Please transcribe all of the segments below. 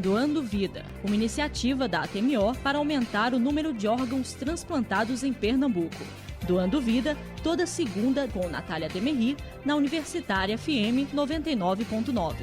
Doando Vida, uma iniciativa da ATMO para aumentar o número de órgãos transplantados em Pernambuco. Doando Vida, toda segunda com Natália Demerri, na Universitária FM 99.9.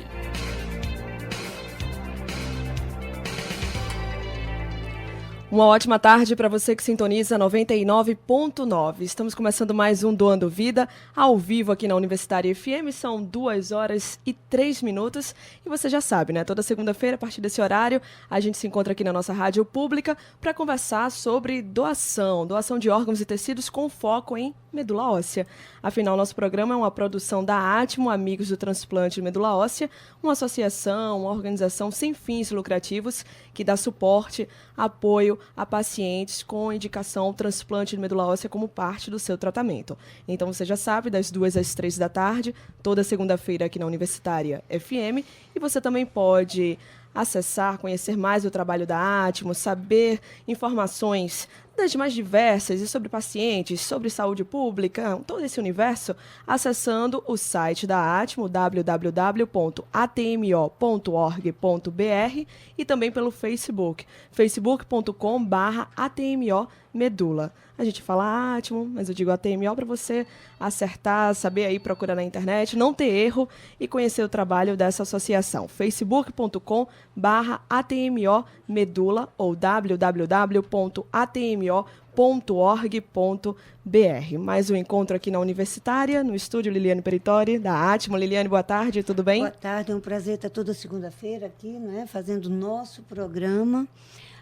Uma ótima tarde para você que sintoniza 99.9. Estamos começando mais um Doando Vida, ao vivo aqui na Universitária FM. São 2h03. E você já sabe, né? Toda segunda-feira, a partir desse horário, a gente se encontra aqui na nossa rádio pública para conversar sobre doação de órgãos e tecidos com foco em medula óssea. Afinal, nosso programa é uma produção da Atmo, Amigos do Transplante de Medula Óssea, uma associação, uma organização sem fins lucrativos que dá suporte, apoio a pacientes com indicação ao transplante de medula óssea como parte do seu tratamento. Então, você já sabe, das 2 às 3 da tarde, toda segunda-feira aqui na Universitária FM, e você também pode acessar, conhecer mais o trabalho da Atmo, saber informações das mais diversas e sobre pacientes, sobre saúde pública, todo esse universo, acessando o site da Atmo, www.atmo.org.br, e também pelo Facebook, facebook.com/atmomedula. A gente fala Atmo, mas eu digo ATMO para você acertar, saber aí, procurar na internet, não ter erro e conhecer o trabalho dessa associação. facebook.com/atmomedula ou www.atmo.org.br. Mais um encontro aqui na Universitária, no estúdio Liliane Peritori, da Atmo. Liliane, boa tarde, tudo bem? Boa tarde, é um prazer estar toda segunda-feira aqui, né, fazendo o nosso programa.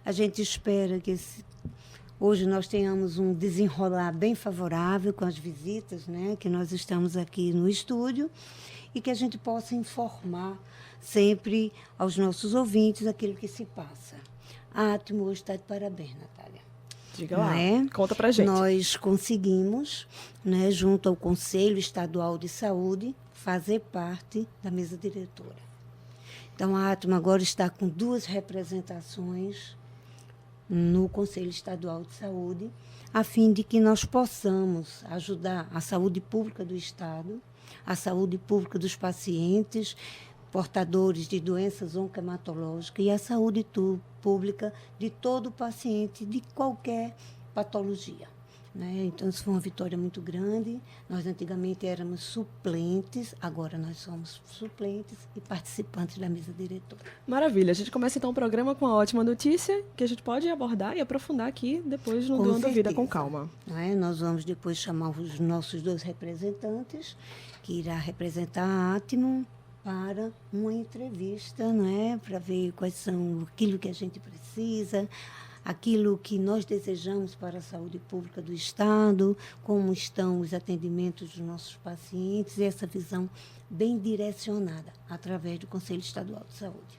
A gente espera que hoje nós tenhamos um desenrolar bem favorável com as visitas, né, que nós estamos aqui no estúdio, e que a gente possa informar sempre aos nossos ouvintes aquilo que se passa. A Atmo hoje está de parabéns, Natália. Diga lá, conta pra gente. Nós conseguimos, né, junto ao Conselho Estadual de Saúde, fazer parte da mesa diretora. Então, a Atmo agora está com 2 representações no Conselho Estadual de Saúde, a fim de que nós possamos ajudar a saúde pública do Estado, a saúde pública dos pacientes portadores de doenças oncohematológicas e a saúde pública de todo paciente de qualquer patologia, né? Então, isso foi uma vitória muito grande. Nós antigamente éramos suplentes, agora nós somos suplentes e participantes da mesa diretora. Maravilha. A gente começa então o programa com uma ótima notícia que a gente pode abordar e aprofundar aqui depois no Doando Vida com calma. Né? Nós vamos depois chamar os nossos 2 representantes, que irá representar a Atmo para uma entrevista, né? Para ver quais são aquilo que a gente precisa, aquilo que nós desejamos para a saúde pública do Estado, como estão os atendimentos dos nossos pacientes, e essa visão bem direcionada através do Conselho Estadual de Saúde.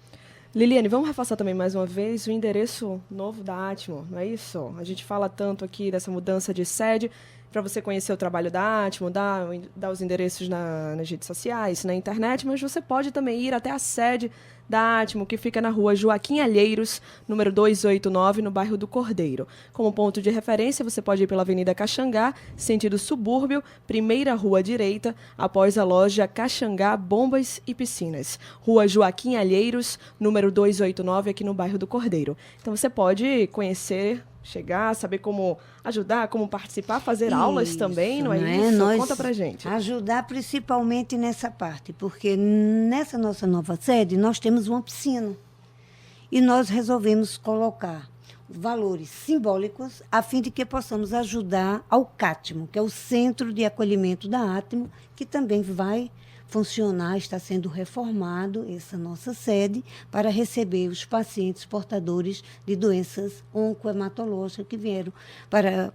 Liliane, vamos reforçar também mais uma vez o endereço novo da Atmo, não é isso? A gente fala tanto aqui dessa mudança de sede, para você conhecer o trabalho da Atmo, dar os endereços nas redes sociais, na internet, mas você pode também ir até a sede da Atmo, que fica na rua Joaquim Alheiros, número 289, no bairro do Cordeiro. Como ponto de referência, você pode ir pela Avenida Caxangá, sentido subúrbio, primeira rua à direita, após a loja Caxangá Bombas e Piscinas. Rua Joaquim Alheiros, número 289, aqui no bairro do Cordeiro. Então você pode conhecer, chegar, saber como ajudar, como participar, fazer aulas também, não é isso? Conta pra gente. Ajudar principalmente nessa parte, porque nessa nossa nova sede nós temos uma piscina e nós resolvemos colocar valores simbólicos a fim de que possamos ajudar ao CATMO, que é o Centro de Acolhimento da Atmo, que também vai funcionar, está sendo reformado essa nossa sede para receber os pacientes portadores de doenças oncohematológicas que vieram para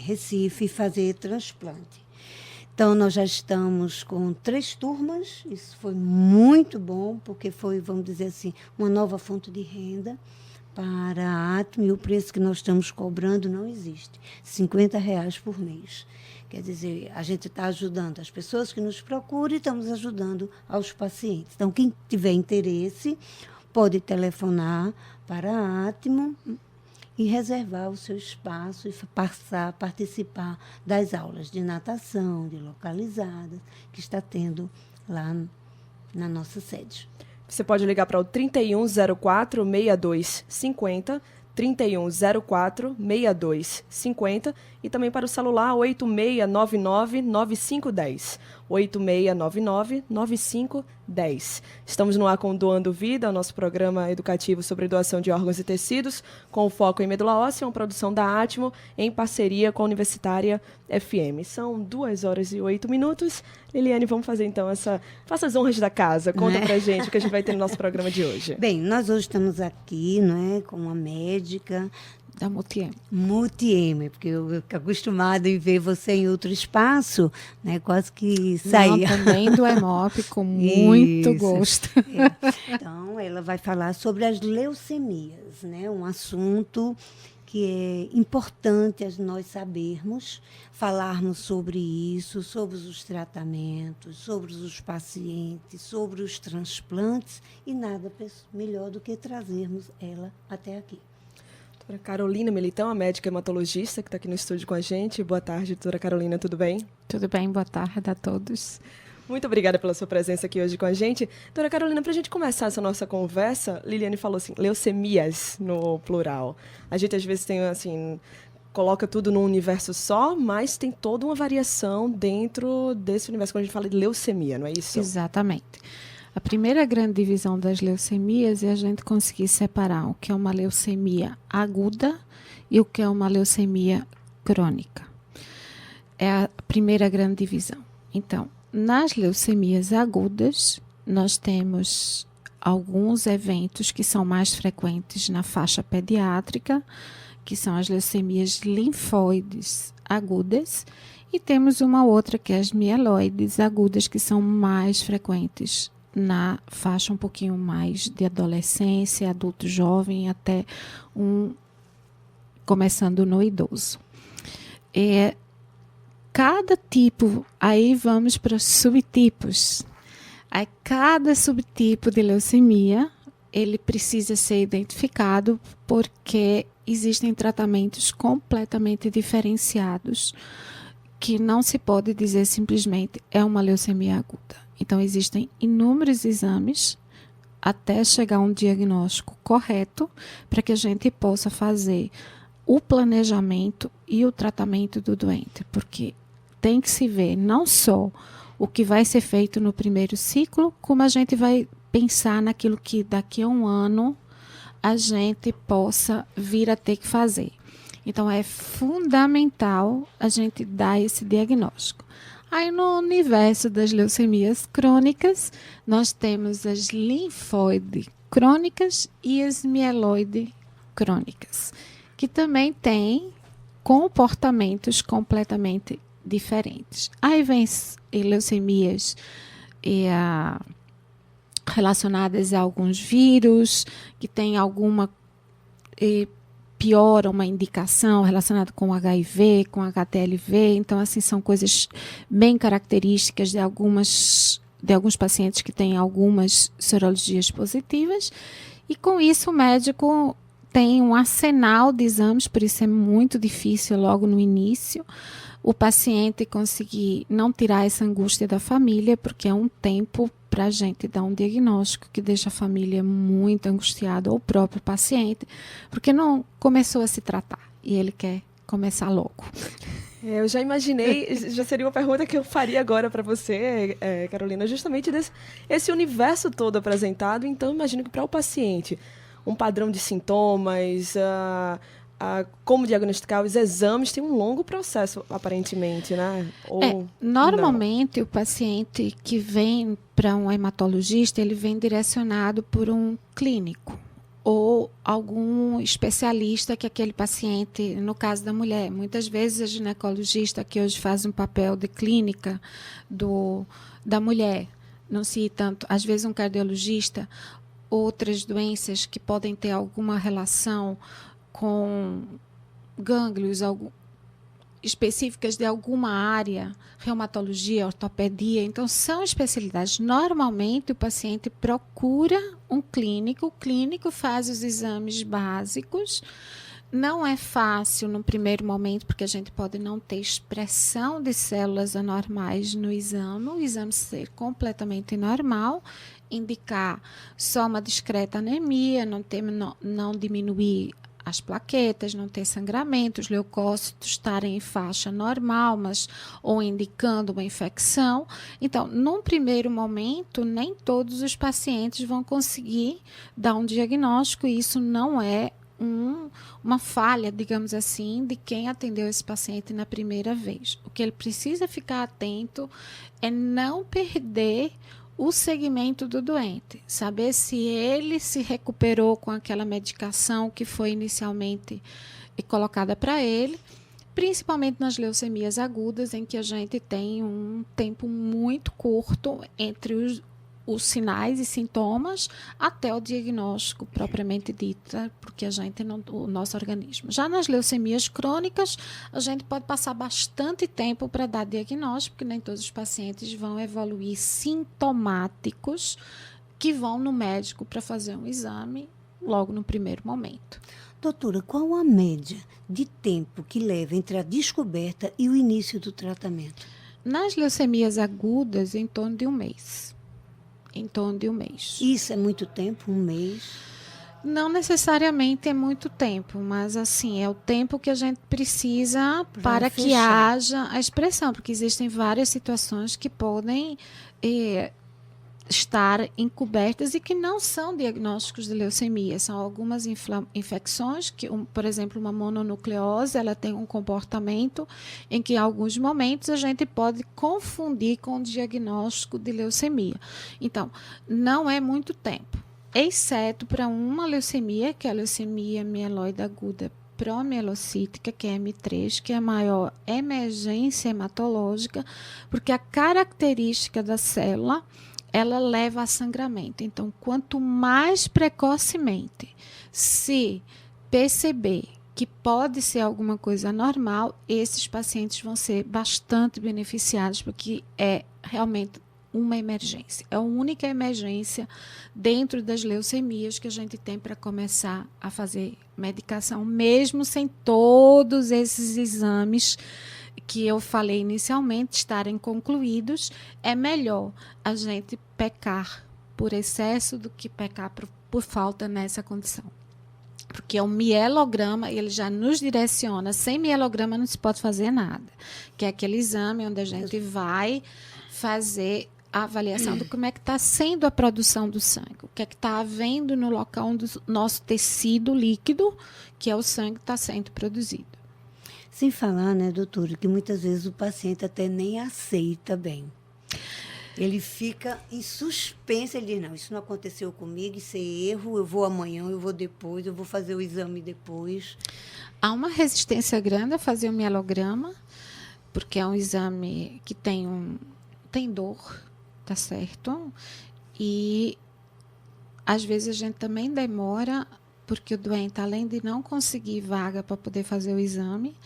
Recife fazer transplante. Então, nós já estamos com 3 turmas, isso foi muito bom, porque foi, vamos dizer assim, uma nova fonte de renda para a Atmo, e o preço que nós estamos cobrando não existe, R$50 por mês. Quer dizer, a gente está ajudando as pessoas que nos procuram e estamos ajudando aos pacientes. Então, quem tiver interesse, pode telefonar para a Atmo e reservar o seu espaço e passar a participar das aulas de natação, de localizadas, que está tendo lá na nossa sede. Você pode ligar para o 3104-6250, 3104-6250 e também para o celular 8699-9510, 8699-9510. Estamos no ar com Doando Vida, o nosso programa educativo sobre doação de órgãos e tecidos, com foco em medula óssea, uma produção da Atmo, em parceria com a Universitária FM. São 2h08. Liliane, vamos fazer então faça as honras da casa. Conta pra gente o que a gente vai ter no nosso programa de hoje. Bem, nós hoje estamos aqui, não é, com uma médica da Multi-M. Multi-M, porque eu fico acostumada em ver você em outro espaço, né? Quase que saía. Também do EMOP, com muito gosto. É. Então, ela vai falar sobre as leucemias, né? Um assunto que é importante nós sabermos, falarmos sobre isso, sobre os tratamentos, sobre os pacientes, sobre os transplantes, e nada melhor do que trazermos ela até aqui. Doutora Carolina Militão, a médica hematologista que está aqui no estúdio com a gente. Boa tarde, doutora Carolina, tudo bem? Tudo bem, boa tarde a todos. Muito obrigada pela sua presença aqui hoje com a gente. Doutora Carolina, para a gente começar essa nossa conversa, Liliane falou assim, leucemias no plural. A gente às vezes tem assim, coloca tudo num universo só, mas tem toda uma variação dentro desse universo quando a gente fala de leucemia, não é isso? Exatamente. A primeira grande divisão das leucemias é a gente conseguir separar o que é uma leucemia aguda e o que é uma leucemia crônica. É a primeira grande divisão. Então, nas leucemias agudas, nós temos alguns eventos que são mais frequentes na faixa pediátrica, que são as leucemias linfóides agudas, e temos uma outra que é as mieloides agudas, que são mais frequentes na faixa um pouquinho mais de adolescência, adulto jovem, até começando no idoso. Cada tipo, aí vamos para os subtipos. Aí, cada subtipo de leucemia, ele precisa ser identificado porque existem tratamentos completamente diferenciados que não se pode dizer simplesmente é uma leucemia aguda. Então, existem inúmeros exames até chegar a um diagnóstico correto para que a gente possa fazer o planejamento e o tratamento do doente, porque tem que se ver não só o que vai ser feito no primeiro ciclo, como a gente vai pensar naquilo que daqui a um ano a gente possa vir a ter que fazer. Então, é fundamental a gente dar esse diagnóstico. Aí, no universo das leucemias crônicas, nós temos as linfóide crônicas e as mieloide crônicas, que também têm comportamentos completamente diferentes. Aí vem leucemias relacionadas a alguns vírus, que tem alguma piora, uma indicação relacionada com HIV, com HTLV. Então, assim, são coisas bem características de alguns pacientes que têm algumas sorologias positivas. E, com isso, o médico tem um arsenal de exames, por isso é muito difícil logo no início o paciente conseguir não tirar essa angústia da família, porque é um tempo para a gente dar um diagnóstico que deixa a família muito angustiada, ou o próprio paciente, porque não começou a se tratar e ele quer começar logo. Eu já imaginei, já seria uma pergunta que eu faria agora para você, Carolina, justamente esse universo todo apresentado. Então, imagino que para o paciente, um padrão de sintomas, como diagnosticar os exames, tem um longo processo, aparentemente, né? Normalmente, o paciente que vem para um hematologista, ele vem direcionado por um clínico ou algum especialista que aquele paciente, no caso da mulher. Muitas vezes a ginecologista que hoje faz um papel de clínica da mulher, não se tanto, às vezes um cardiologista, outras doenças que podem ter alguma relação com gânglios específicas de alguma área, reumatologia, ortopedia. Então, são especialidades. Normalmente, o paciente procura um clínico, o clínico faz os exames básicos, Não é fácil no primeiro momento, porque a gente pode não ter expressão de células anormais no exame, o exame ser completamente normal, indicar só uma discreta anemia, não diminuir as plaquetas, não ter sangramento, os leucócitos estarem em faixa normal, ou indicando uma infecção. Então, num primeiro momento, nem todos os pacientes vão conseguir dar um diagnóstico, e isso não é uma falha, digamos assim, de quem atendeu esse paciente na primeira vez. O que ele precisa ficar atento é não perder o segmento do doente, saber se ele se recuperou com aquela medicação que foi inicialmente colocada para ele, principalmente nas leucemias agudas, em que a gente tem um tempo muito curto entre os sinais e sintomas até o diagnóstico propriamente dito, porque o nosso organismo. Já nas leucemias crônicas, a gente pode passar bastante tempo para dar diagnóstico, porque nem todos os pacientes vão evoluir sintomáticos que vão no médico para fazer um exame logo no primeiro momento. Doutora, qual a média de tempo que leva entre a descoberta e o início do tratamento? Nas leucemias agudas, em torno de um mês. Isso é muito tempo? Um mês? Não necessariamente é muito tempo, mas assim, é o tempo que a gente precisa para que haja a expressão, porque existem várias situações que podem estar encobertas e que não são diagnósticos de leucemia. São algumas infecções, por exemplo, uma mononucleose, ela tem um comportamento em que em alguns momentos a gente pode confundir com o diagnóstico de leucemia. Então, não é muito tempo, exceto para uma leucemia, que é a leucemia mieloide aguda promielocítica, que é M3, que é a maior emergência hematológica, porque a característica da célula ela leva a sangramento. Então, quanto mais precocemente se perceber que pode ser alguma coisa anormal, esses pacientes vão ser bastante beneficiados, porque é realmente uma emergência. É a única emergência dentro das leucemias que a gente tem para começar a fazer medicação, mesmo sem todos esses exames que eu falei inicialmente estarem concluídos. É melhor a gente pecar por excesso do que pecar por falta nessa condição. Porque o mielograma, ele já nos direciona. Sem mielograma não se pode fazer nada. Que é aquele exame onde a gente vai fazer a avaliação de como é que está sendo a produção do sangue. O que é que está havendo no local onde o nosso tecido líquido, que é o sangue, está sendo produzido. Sem falar, né, doutora, que muitas vezes o paciente até nem aceita bem. Ele fica em suspense, ele diz, não, isso não aconteceu comigo, isso é erro, eu vou amanhã, eu vou depois, eu vou fazer o exame depois. Há uma resistência grande a fazer o mielograma, porque é um exame que tem dor, tá certo? E às vezes a gente também demora, porque o doente, além de não conseguir vaga para poder fazer o exame,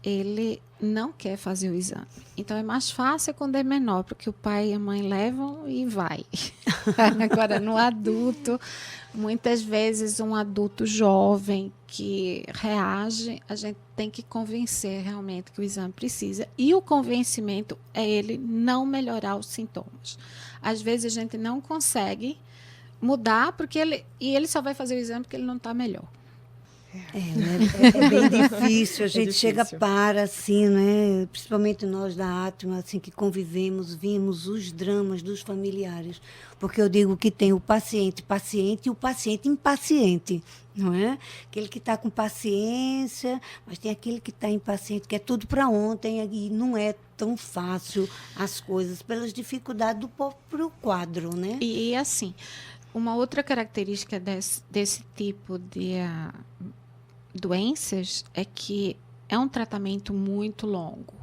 ele não quer fazer o exame. Então, é mais fácil quando é menor, porque o pai e a mãe levam e vai. Agora, no adulto, muitas vezes um adulto jovem que reage, a gente tem que convencer realmente que o exame precisa. E o convencimento é ele não melhorar os sintomas. Às vezes, a gente não consegue mudar, porque ele só vai fazer o exame porque ele não está melhor. É bem difícil, a gente chega para, assim, né? Principalmente nós da Atma, assim, que convivemos, vimos os dramas dos familiares, porque eu digo que tem o paciente e o paciente impaciente, não é? Aquele que está com paciência, mas tem aquele que está impaciente, que é tudo para ontem, e não é tão fácil as coisas, pelas dificuldades do próprio quadro, né? E assim, uma outra característica desse tipo de doenças é que é um tratamento muito longo.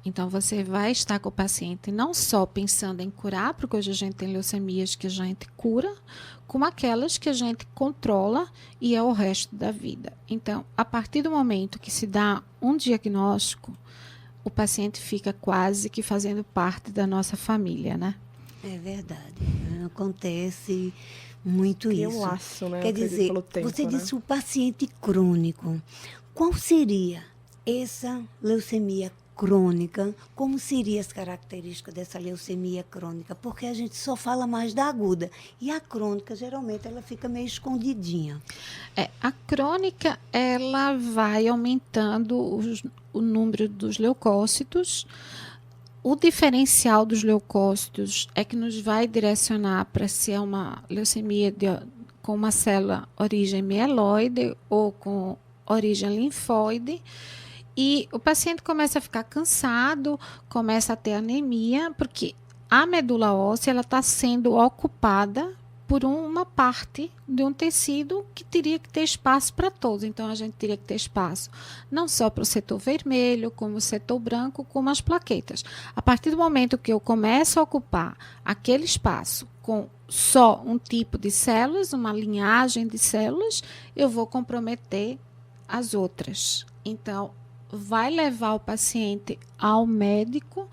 Então, você vai estar com o paciente não só pensando em curar, porque hoje a gente tem leucemias que a gente cura, como aquelas que a gente controla e é o resto da vida. Então, a partir do momento que se dá um diagnóstico, o paciente fica quase que fazendo parte da nossa família, né? É verdade. Acontece muito Cria isso. um laço, né? Quer dizer, pelo tempo, você né? disse o paciente crônico. Qual seria essa leucemia crônica? Como seriam as características dessa leucemia crônica? Porque a gente só fala mais da aguda. E a crônica, geralmente, ela fica meio escondidinha. A crônica, ela vai aumentando o número dos leucócitos. O diferencial dos leucócitos é que nos vai direcionar para se é uma leucemia com uma célula origem mieloide ou com origem linfóide. E o paciente começa a ficar cansado, começa a ter anemia, porque a medula óssea está sendo ocupada por uma parte de um tecido que teria que ter espaço para todos. Então, a gente teria que ter espaço não só para o setor vermelho, como o setor branco, como as plaquetas. A partir do momento que eu começo a ocupar aquele espaço com só um tipo de células, uma linhagem de células, eu vou comprometer as outras. Então, vai levar o paciente ao médico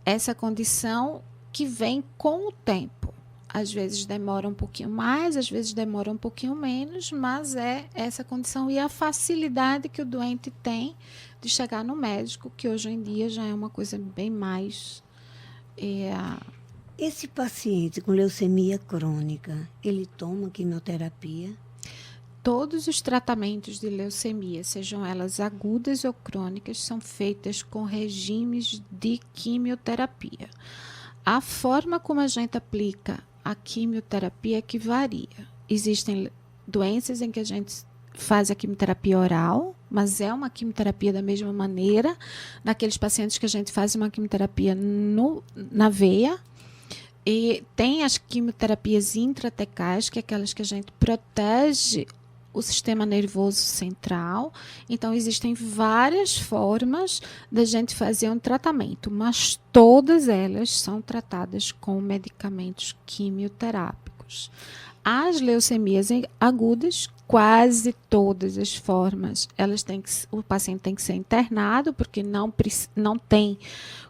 essa condição que vem com o tempo. Às vezes demora um pouquinho mais, às vezes demora um pouquinho menos, mas é essa condição e a facilidade que o doente tem de chegar no médico, que hoje em dia já é uma coisa bem mais... Esse paciente com leucemia crônica, ele toma quimioterapia? Todos os tratamentos de leucemia, sejam elas agudas ou crônicas, são feitas com regimes de quimioterapia. A forma como a gente aplica a quimioterapia é que varia. Existem doenças em que a gente faz a quimioterapia oral, mas é uma quimioterapia da mesma maneira. Naqueles pacientes que a gente faz uma quimioterapia na veia. E tem as quimioterapias intratecais, que é aquelas que a gente protege o sistema nervoso central. Então, existem várias formas da gente fazer um tratamento, mas todas elas são tratadas com medicamentos quimioterápicos. As leucemias agudas, quase todas as formas, o paciente tem que ser internado, porque não tem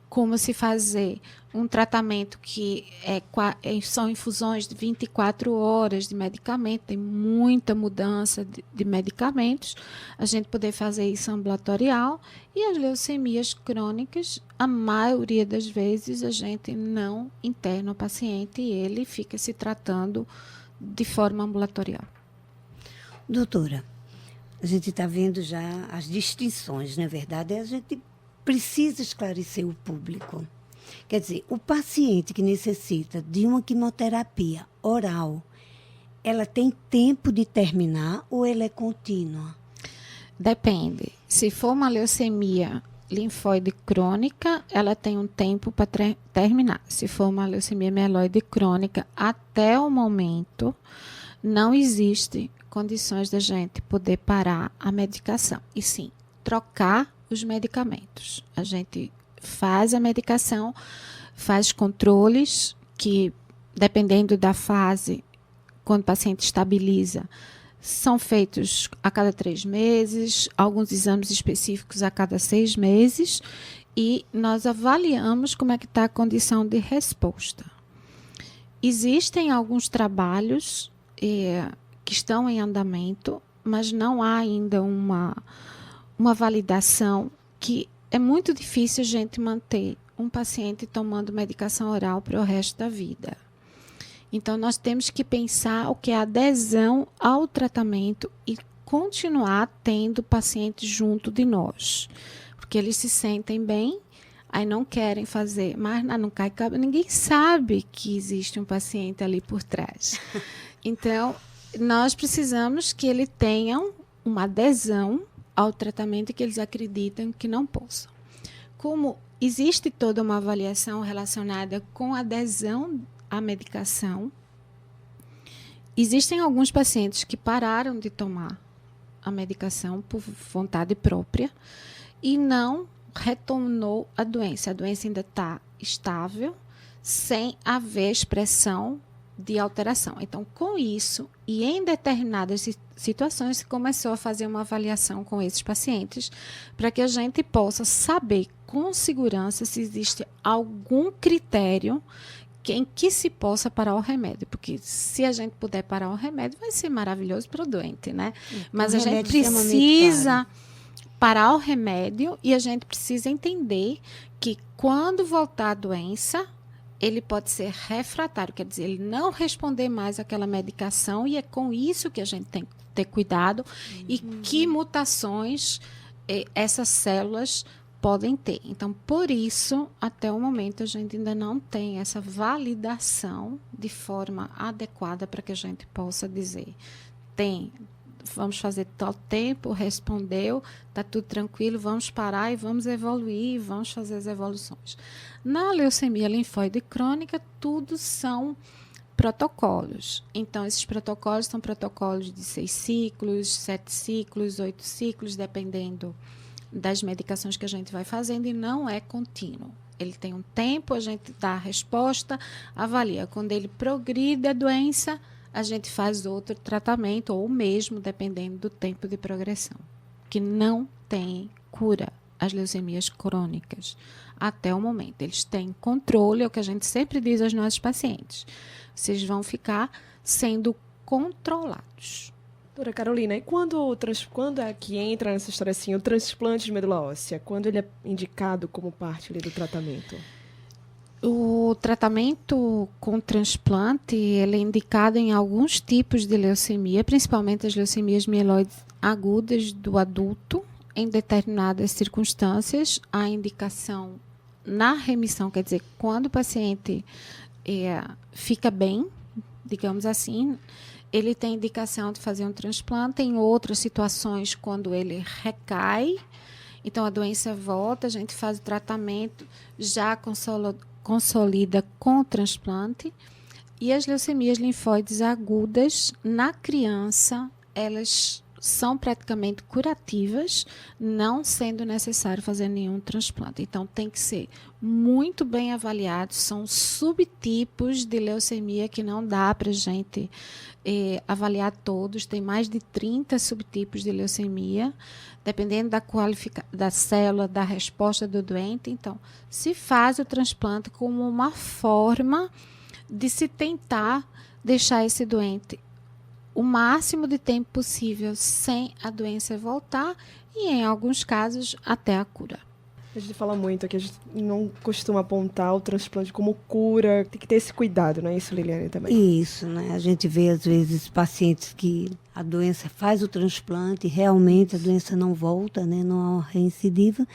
como se fazer um tratamento que são infusões de 24 horas de medicamento, tem muita mudança de medicamentos, a gente poder fazer isso ambulatorial. E as leucemias crônicas, a maioria das vezes a gente não interna o paciente e ele fica se tratando de forma ambulatorial. Doutora, a gente está vendo já as distinções, na verdade, a gente precisa esclarecer o público. Quer dizer, o paciente que necessita de uma quimioterapia oral, ela tem tempo de terminar ou ela é contínua? Depende. Se for uma leucemia linfóide crônica, ela tem um tempo para terminar. Se for uma leucemia mieloide crônica, até o momento, não existe condições da gente poder parar a medicação. E sim, trocar os medicamentos. A gente faz a medicação, faz controles que, dependendo da fase, quando o paciente estabiliza, são feitos a cada 3 meses, alguns exames específicos a cada 6 meses, e nós avaliamos como é que está a condição de resposta. Existem alguns trabalhos que estão em andamento, mas não há ainda uma validação, que é muito difícil a gente manter um paciente tomando medicação oral para o resto da vida. Então, nós temos que pensar o que é adesão ao tratamento e continuar tendo pacientes junto de nós. Porque eles se sentem bem, aí não querem fazer, mas não cai cabo. Ninguém sabe que existe um paciente ali por trás. Então, nós precisamos que eles tenham uma adesão ao tratamento que eles acreditam que não possam. Como existe toda uma avaliação relacionada com adesão à medicação, existem alguns pacientes que pararam de tomar a medicação por vontade própria e não retornou a doença. A doença ainda está estável, sem haver expressão de alteração. Então, com isso, e em determinadas situações, se começou a fazer uma avaliação com esses pacientes, para que a gente possa saber com segurança se existe algum critério em que se possa parar o remédio, porque se a gente puder parar o remédio, vai ser maravilhoso para o doente, né? Mas a gente precisa parar o remédio e a gente precisa entender que quando voltar a doença, ele pode ser refratário, quer dizer, ele não responder mais àquela medicação, e é com isso que a gente tem que ter cuidado e que mutações essas células podem ter. Então, por isso, até o momento, a gente ainda não tem essa validação de forma adequada para que a gente possa dizer, vamos fazer tal tempo, respondeu, está tudo tranquilo, vamos parar e vamos evoluir, vamos fazer as evoluções. Na leucemia linfóide crônica, tudo são protocolos. Então, esses protocolos são protocolos de 6 ciclos, 7 ciclos, 8 ciclos, dependendo das medicações que a gente vai fazendo, e não é contínuo. Ele tem um tempo, a gente dá a resposta, avalia. Quando ele progride a doença, a gente faz outro tratamento, ou mesmo, dependendo do tempo de progressão. Que não tem cura as leucemias crônicas até o momento. Eles têm controle, é o que a gente sempre diz aos nossos pacientes. Vocês vão ficar sendo controlados. Doutora Carolina, e quando é que entra nessa história assim, o transplante de medula óssea? Quando ele é indicado como parte ali do tratamento? O tratamento com transplante, ele é indicado em alguns tipos de leucemia, principalmente as leucemias mieloides agudas do adulto, em determinadas circunstâncias. A indicação na remissão, quer dizer, quando o paciente fica bem, digamos assim, ele tem indicação de fazer um transplante. Em outras situações, quando ele recai, então a doença volta, a gente faz o tratamento, já consolida com o transplante. E as leucemias linfóides agudas, na criança, elas são praticamente curativas, não sendo necessário fazer nenhum transplante. Então, tem que ser muito bem avaliado. São subtipos de leucemia que não dá para a gente avaliar todos. Tem mais de 30 subtipos de leucemia, dependendo da célula, da resposta do doente. Então, se faz o transplante como uma forma de se tentar deixar esse doente o máximo de tempo possível sem a doença voltar, e em alguns casos até a cura. A gente fala muito aqui, a gente não costuma apontar o transplante como cura, tem que ter esse cuidado, não é isso, Liliane, também? Isso, né? A gente vê às vezes pacientes que a doença faz o transplante e realmente a doença não volta, né? Não há uma reincidiva,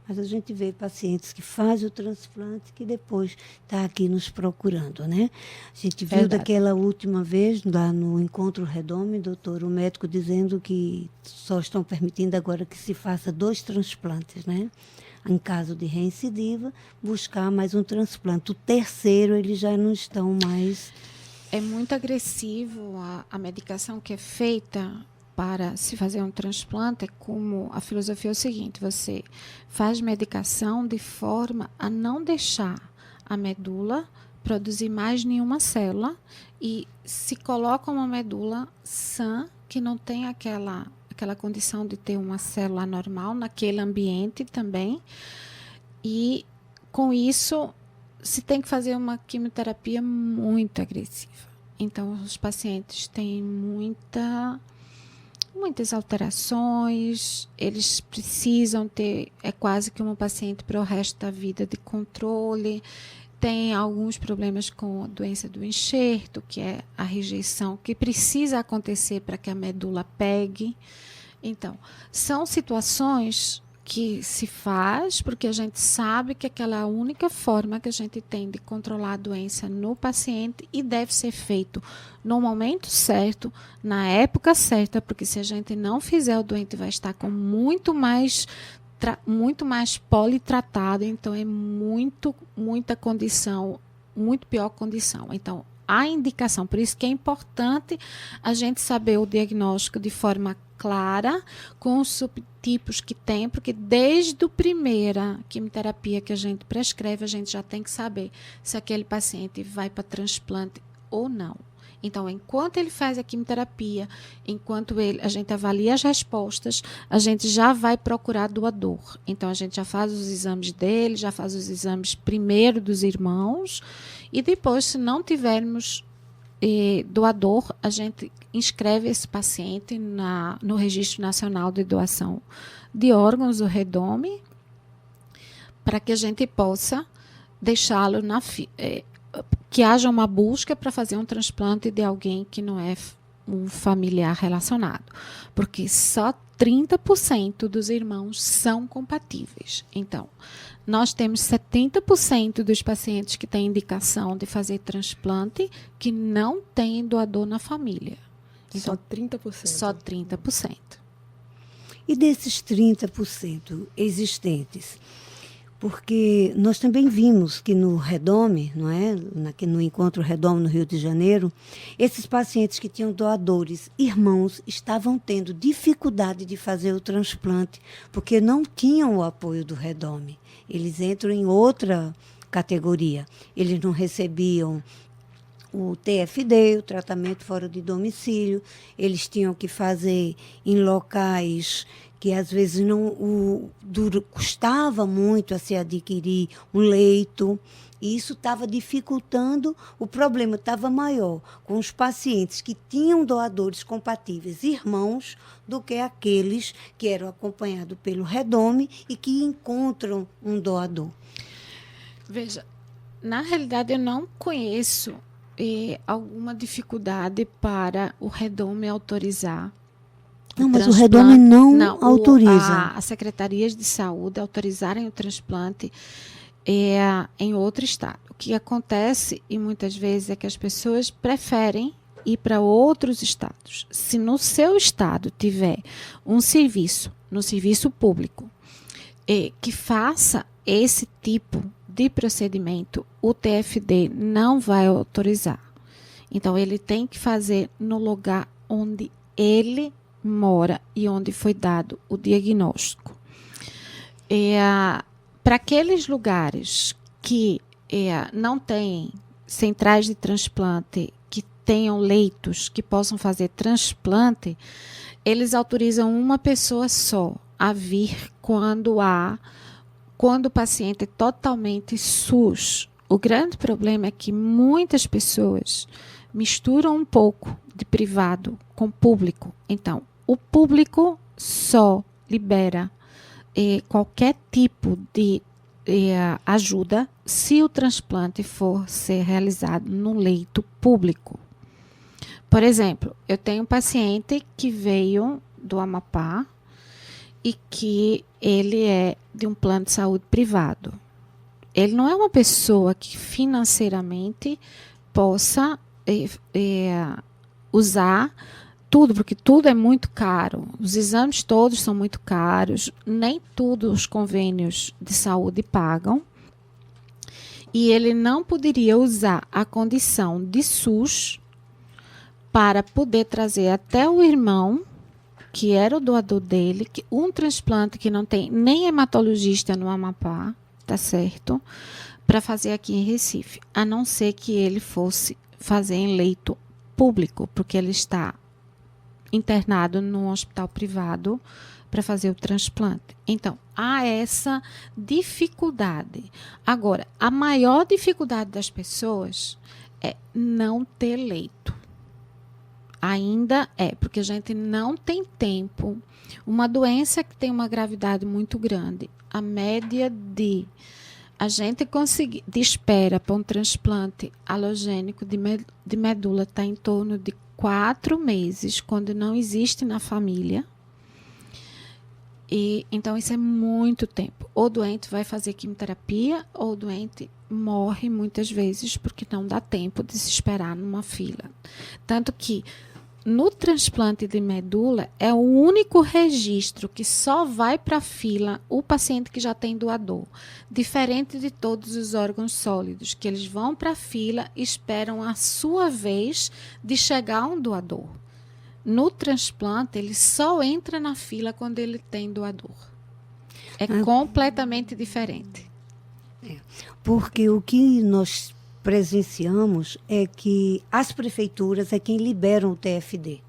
mas a gente vê pacientes que fazem o transplante que depois está aqui nos procurando, né? A gente viu daquela última vez, lá no Encontro Redome, doutor, o médico dizendo que só estão permitindo agora que se faça 2 transplantes, né? Em caso de reincidiva, buscar mais um transplante. O terceiro, eles já não estão mais... É muito agressivo a medicação que é feita para se fazer um transplante. Como a filosofia é o seguinte: você faz medicação de forma a não deixar a medula produzir mais nenhuma célula, e se coloca uma medula sã, que não tem aquela condição de ter uma célula normal naquele ambiente também, e com isso se tem que fazer uma quimioterapia muito agressiva. Então, os pacientes têm muitas alterações, eles precisam ter, é quase que um paciente para o resto da vida de controle. Tem alguns problemas com a doença do enxerto, que é a rejeição, que precisa acontecer para que a medula pegue. Então, são situações que se faz porque a gente sabe que aquela é a única forma que a gente tem de controlar a doença no paciente, e deve ser feito no momento certo, na época certa, porque se a gente não fizer, o doente vai estar com muito mais politratado, então é muita condição, muito pior condição. Então, a indicação, por isso que é importante a gente saber o diagnóstico de forma clara, com os subtipos que tem, porque desde a primeira quimioterapia que a gente prescreve, a gente já tem que saber se aquele paciente vai para transplante ou não. Então, enquanto ele faz a quimioterapia, enquanto a gente avalia as respostas, a gente já vai procurar doador. Então, a gente já faz os exames dele, já faz os exames primeiro dos irmãos, e depois, se não tivermos doador, a gente inscreve esse paciente no Registro Nacional de Doação de Órgãos, o REDOME, para que a gente possa deixá-lo que haja uma busca para fazer um transplante de alguém que não é um familiar relacionado, porque só 30% dos irmãos são compatíveis. Então, nós temos 70% dos pacientes que têm indicação de fazer transplante que não têm doador na família. Só 30%? Só 30%. E desses 30% existentes, porque nós também vimos que no REDOME, não é? No Encontro REDOME no Rio de Janeiro, esses pacientes que tinham doadores irmãos estavam tendo dificuldade de fazer o transplante, porque não tinham o apoio do REDOME. Eles entram em outra categoria. Eles não recebiam o TFD, o tratamento fora de domicílio, eles tinham que fazer em locais que às vezes custava muito a se adquirir um leito, e isso estava dificultando, o problema estava maior com os pacientes que tinham doadores compatíveis irmãos do que aqueles que eram acompanhados pelo REDOME e que encontram um doador. Veja, na realidade eu não conheço alguma dificuldade para o REDOME autorizar. Não, mas o REDOME não autoriza. As secretarias de saúde autorizarem o transplante em outro estado. O que acontece, e muitas vezes, é que as pessoas preferem ir para outros estados. Se no seu estado tiver um serviço, no serviço público, que faça esse tipo de procedimento, o TFD não vai autorizar. Então, ele tem que fazer no lugar onde ele mora e onde foi dado o diagnóstico. Para aqueles lugares que não têm centrais de transplante, que tenham leitos que possam fazer transplante, eles autorizam uma pessoa só a vir quando o paciente é totalmente SUS. O grande problema é que muitas pessoas misturam um pouco de privado com público. Então, o público só libera qualquer tipo de ajuda se o transplante for ser realizado num leito público. Por exemplo, eu tenho um paciente que veio do Amapá e que ele é de um plano de saúde privado. Ele não é uma pessoa que financeiramente possa usar tudo, porque tudo é muito caro. Os exames todos são muito caros, nem todos os convênios de saúde pagam. E ele não poderia usar a condição de SUS para poder trazer até o irmão, que era o doador dele, um transplante que não tem nem hematologista no Amapá, tá certo? Para fazer aqui em Recife, a não ser que ele fosse fazer em leito público, porque ele está internado num hospital privado para fazer o transplante. Então, há essa dificuldade. Agora, a maior dificuldade das pessoas é não ter leito. Ainda porque a gente não tem tempo. Uma doença que tem uma gravidade muito grande, a média de espera para um transplante alogênico de medula está em torno de 4 meses, quando não existe na família. E então isso é muito tempo. O doente vai fazer quimioterapia, ou o doente morre muitas vezes porque não dá tempo de se esperar numa fila. Tanto que no transplante de medula é o único registro que só vai para a fila o paciente que já tem doador. Diferente de todos os órgãos sólidos, que eles vão para a fila e esperam a sua vez de chegar um doador. No transplante, ele só entra na fila quando ele tem doador. É completamente diferente. Porque o que nós presenciamos é que as prefeituras é quem liberam o TFD.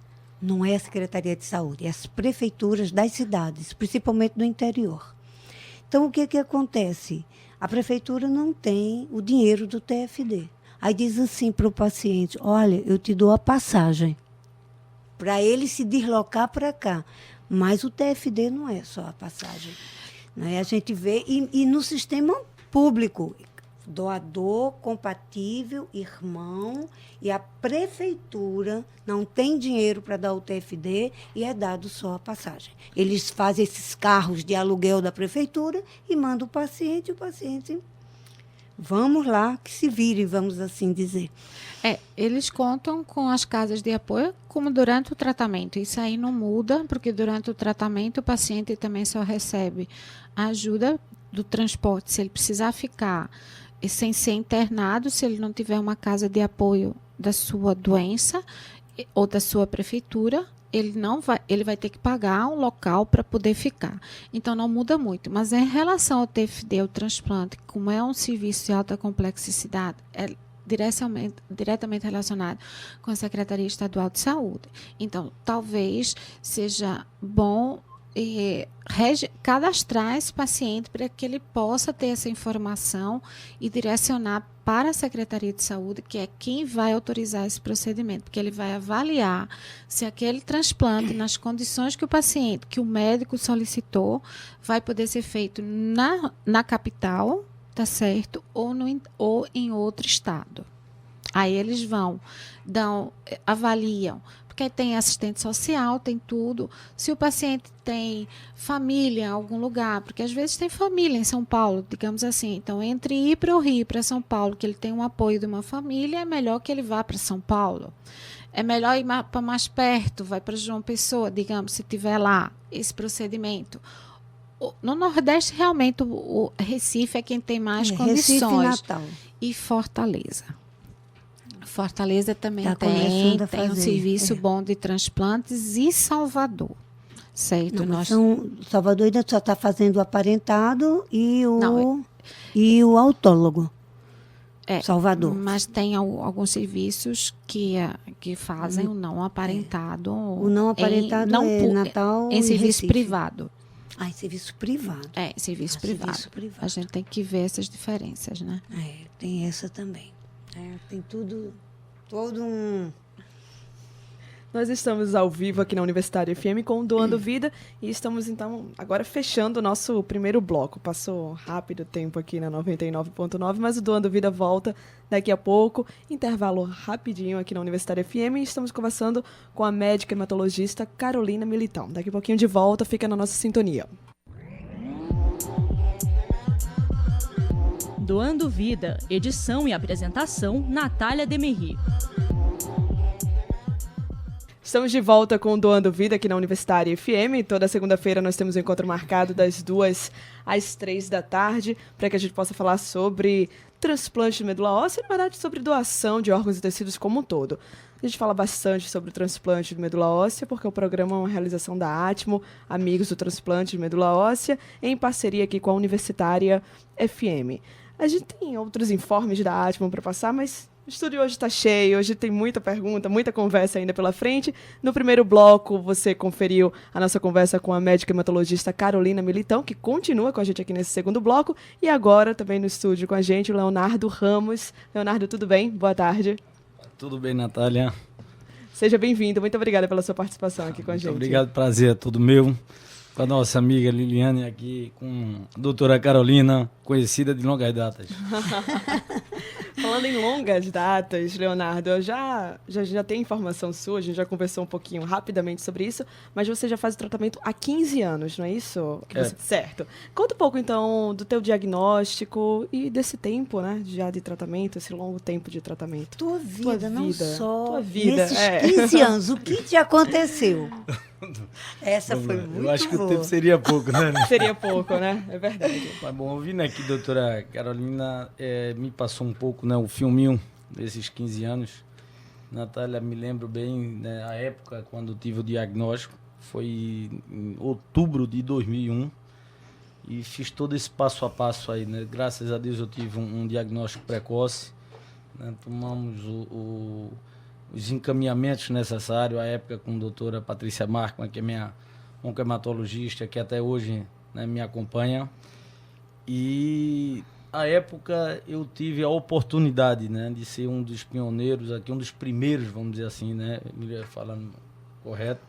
Não é a Secretaria de Saúde, é as prefeituras das cidades, principalmente do interior. Então, o que acontece? A prefeitura não tem o dinheiro do TFD. Aí diz assim para o paciente, olha, eu te dou a passagem para ele se deslocar para cá. Mas o TFD não é só a passagem. Né? A gente vê, e no sistema público, doador, compatível, irmão, e a prefeitura não tem dinheiro para dar o TFD e é dado só a passagem. Eles fazem esses carros de aluguel da prefeitura e mandam o paciente vamos lá, que se vire, vamos assim dizer. Eles contam com as casas de apoio como durante o tratamento. Isso aí não muda, porque durante o tratamento o paciente também só recebe a ajuda do transporte, se ele precisar ficar sem ser internado, se ele não tiver uma casa de apoio da sua doença ou da sua prefeitura, ele vai ter que pagar um local para poder ficar. Então, não muda muito. Mas em relação ao TFD, o transplante, como é um serviço de alta complexidade, é diretamente relacionado com a Secretaria Estadual de Saúde. Então, talvez seja bom cadastrar esse paciente para que ele possa ter essa informação e direcionar para a Secretaria de Saúde, que é quem vai autorizar esse procedimento, porque ele vai avaliar se aquele transplante, nas condições que o médico solicitou, vai poder ser feito na capital, tá certo? Ou em outro estado. Aí eles avaliam, porque tem assistente social, tem tudo. Se o paciente tem família em algum lugar, porque às vezes tem família em São Paulo, digamos assim. Então, entre ir para o Rio, para São Paulo, que ele tem um apoio de uma família, é melhor que ele vá para São Paulo. É melhor ir para mais perto, vai para João Pessoa, digamos, se tiver lá esse procedimento. No Nordeste, realmente, o Recife é quem tem mais condições. Recife e Natal. E Fortaleza. Fortaleza também tem um serviço bom de transplantes, e Salvador. Certo? Salvador ainda só está fazendo o aparentado e o autólogo. Salvador. Mas tem alguns serviços que fazem o não aparentado. O não aparentado Natal em serviço Recife. Privado. Em serviço privado. Serviço privado. A gente tem que ver essas diferenças, né? Tem essa também. Tem todo um... Nós estamos ao vivo aqui na Universitária FM com o Doando Vida e estamos, então, agora fechando o nosso primeiro bloco. Passou rápido o tempo aqui na 99.9, mas o Doando Vida volta daqui a pouco. Intervalo rapidinho aqui na Universitária FM e estamos conversando com a médica hematologista Carolina Militão. Daqui a pouquinho de volta, fica na nossa sintonia. Doando Vida, edição e apresentação, Natália Demerri. Estamos de volta com o Doando Vida aqui na Universitária FM. Toda segunda-feira nós temos um encontro marcado das 2 às 3 da tarde para que a gente possa falar sobre transplante de medula óssea e, na verdade, sobre doação de órgãos e tecidos como um todo. A gente fala bastante sobre o transplante de medula óssea porque o programa é uma realização da ATMO, Amigos do Transplante de Medula Óssea, em parceria aqui com a Universitária FM. A gente tem outros informes da ATMO para passar, mas o estúdio hoje está cheio, hoje tem muita pergunta, muita conversa ainda pela frente. No primeiro bloco, você conferiu a nossa conversa com a médica hematologista Carolina Militão, que continua com a gente aqui nesse segundo bloco. E agora, também no estúdio com a gente, o Leonardo Ramos. Leonardo, tudo bem? Boa tarde. Tudo bem, Natália. Seja bem-vindo. Muito obrigada pela sua participação aqui com a gente. Muito obrigado, prazer é todo meu. Com a nossa amiga Liliane aqui, com a doutora Carolina, conhecida de longas datas. Falando em longas datas, Leonardo, eu já tenho informação sua, a gente já conversou um pouquinho rapidamente sobre isso, mas você já faz o tratamento há 15 anos, não é isso? Certo. Conta um pouco, então, do teu diagnóstico e desse tempo, né, já de tratamento, esse longo tempo de tratamento. Tua vida. Tua vida. Nesses 15 anos, o que te aconteceu? Essa foi muito boa. Eu acho que o tempo seria pouco, né? Seria pouco, né? É verdade. Mas bom, ouvindo aqui, doutora Carolina, me passou um pouco, né, o filminho desses 15 anos. Natália, me lembro bem, né, a época quando tive o diagnóstico, foi em outubro de 2001, e fiz todo esse passo a passo aí, né? Graças a Deus eu tive um diagnóstico precoce, né? Tomamos os encaminhamentos necessários à época com a doutora Patrícia Markmann, que é minha oncohematologista, que até hoje, né, me acompanha. E à época eu tive a oportunidade, né, de ser um dos pioneiros aqui, um dos primeiros, vamos dizer assim, né, falando correto,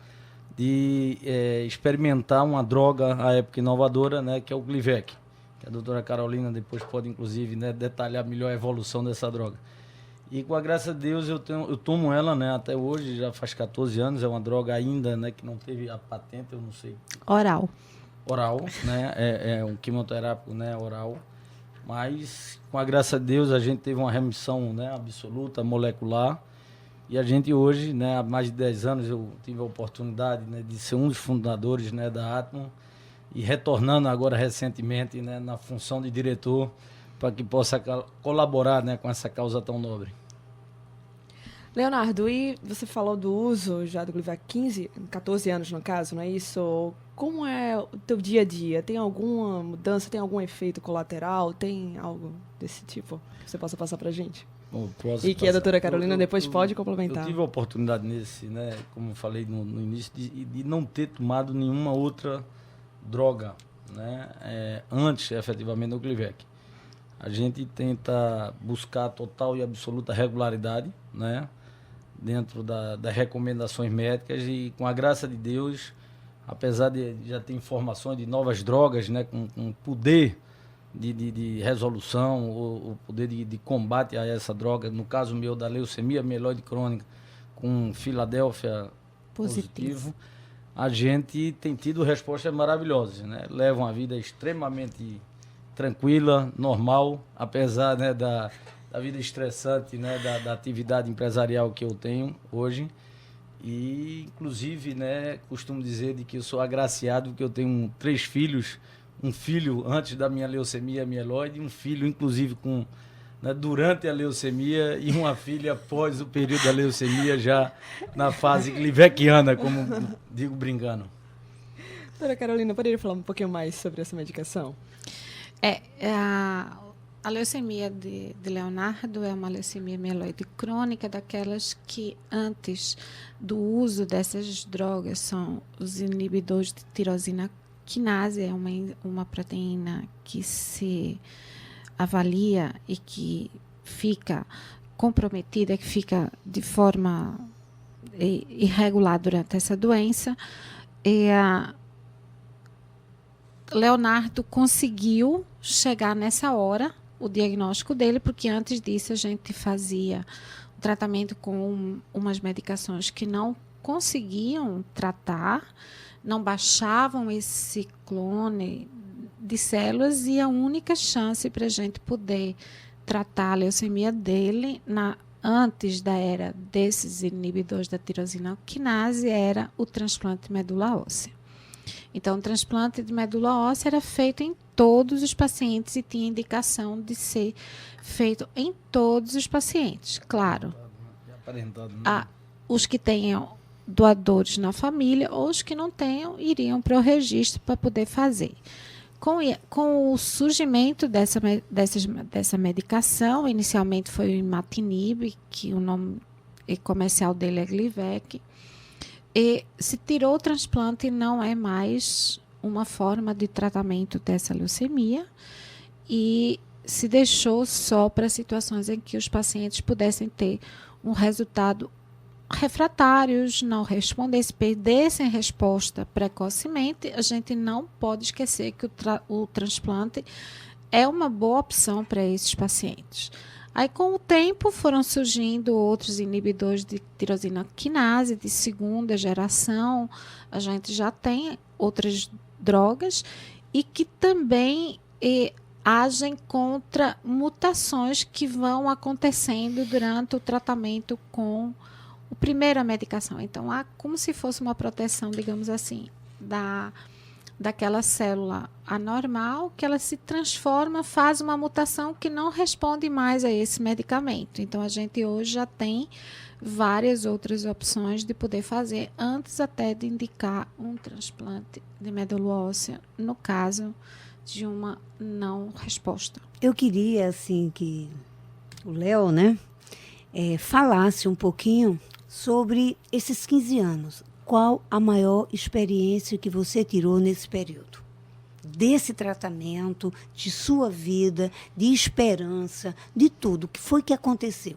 de experimentar uma droga à época inovadora, né, que é o Glivec, que a doutora Carolina depois pode inclusive, né, detalhar melhor a evolução dessa droga. E com a graça de Deus eu tomo ela, né, até hoje, já faz 14 anos, é uma droga ainda, né, que não teve a patente, eu não sei. Oral, né, é um quimioterápico, né, oral. Mas com a graça de Deus a gente teve uma remissão, né, absoluta, molecular. E a gente hoje, né, há mais de 10 anos eu tive a oportunidade, né, de ser um dos fundadores, né, da Atmon, e retornando agora recentemente, né, na função de diretor, para que possa colaborar, né, com essa causa tão nobre. Leonardo, e você falou do uso já do Glivec 14 anos no caso, não é isso? Como é o teu dia a dia? Tem alguma mudança, tem algum efeito colateral? Tem algo desse tipo que você possa passar pra gente? Bom, E que a doutora Carolina depois pode complementar. Eu tive a oportunidade nesse, né, como eu falei no início, de não ter tomado nenhuma outra droga, né, antes, efetivamente, do Glivec. A gente tenta buscar total e absoluta regularidade, né, dentro das recomendações médicas e, com a graça de Deus, apesar de já ter informações de novas drogas, né, com poder de resolução, o poder de combate a essa droga, no caso meu da leucemia mieloide crônica, com Filadélfia positivo, a gente tem tido respostas maravilhosas, né? Levam uma vida extremamente tranquila, normal, apesar, né, da vida estressante, né, da atividade empresarial que eu tenho hoje. E, inclusive, né, costumo dizer de que eu sou agraciado porque eu tenho 3 filhos, um filho antes da minha leucemia mieloide, um filho, inclusive, né, durante a leucemia e uma filha após o período da leucemia, já na fase gliveciana, como digo brincando. Doutora Carolina, poderia falar um pouquinho mais sobre essa medicação? A leucemia de Leonardo é uma leucemia mieloide crônica, daquelas que antes do uso dessas drogas são os inibidores de tirosina quinase, é uma proteína que se avalia e que fica comprometida, que fica de forma irregular durante essa doença. Leonardo conseguiu chegar nessa hora, o diagnóstico dele, porque antes disso a gente fazia o tratamento com umas medicações que não conseguiam tratar, não baixavam esse clone de células, e a única chance para a gente poder tratar a leucemia dele antes da era desses inibidores da tirosina quinase era o transplante de medula óssea. Então, o transplante de medula óssea era feito em todos os pacientes e tinha indicação de ser feito em todos os pacientes. Claro, os que tenham doadores na família ou os que não tenham iriam para o registro para poder fazer. Com o surgimento dessa medicação, inicialmente foi o imatinib, que o nome comercial dele é Glivec, e se tirou o transplante, não é mais uma forma de tratamento dessa leucemia, e se deixou só para situações em que os pacientes pudessem ter um resultado refratários, não respondessem, perdessem resposta precocemente. A gente não pode esquecer que o transplante é uma boa opção para esses pacientes. Aí, com o tempo, foram surgindo outros inibidores de tirosina quinase de segunda geração. A gente já tem outras drogas e que também agem contra mutações que vão acontecendo durante o tratamento com a primeira medicação. Então, há como se fosse uma proteção, digamos assim, daquela célula anormal, que ela se transforma, faz uma mutação que não responde mais a esse medicamento. Então, a gente hoje já tem várias outras opções de poder fazer, antes até de indicar um transplante de medula óssea, no caso de uma não resposta. Eu queria, assim, que o Léo, né, falasse um pouquinho sobre esses 15 anos. Qual a maior experiência que você tirou nesse período? Desse tratamento, de sua vida, de esperança, de tudo. O que foi que aconteceu?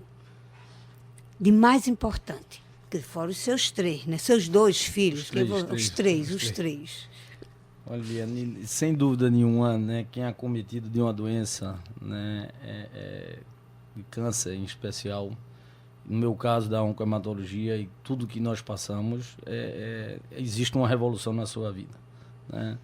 De mais importante, que foram os seus 3, né? Seus 2 filhos. Os três. Olha, sem dúvida nenhuma, né, quem é acometido de uma doença, né, de câncer em especial, no meu caso da oncohematologia e tudo que nós passamos, existe uma revolução na sua vida, né?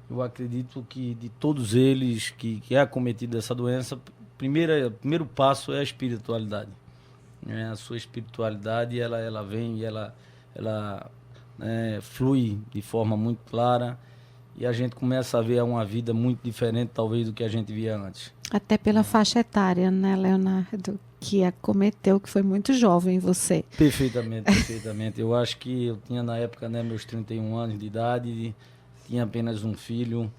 Eu acredito que de todos eles que é acometido dessa doença, primeiro passo é a espiritualidade, né? A sua espiritualidade, ela vem e ela flui de forma muito clara, e a gente começa a ver uma vida muito diferente, talvez, do que a gente via antes. Até pela faixa etária, né, Leonardo? Que acometeu, que foi muito jovem você. Perfeitamente. Eu acho que eu tinha, na época, né, meus 31 anos de idade, tinha apenas um filho,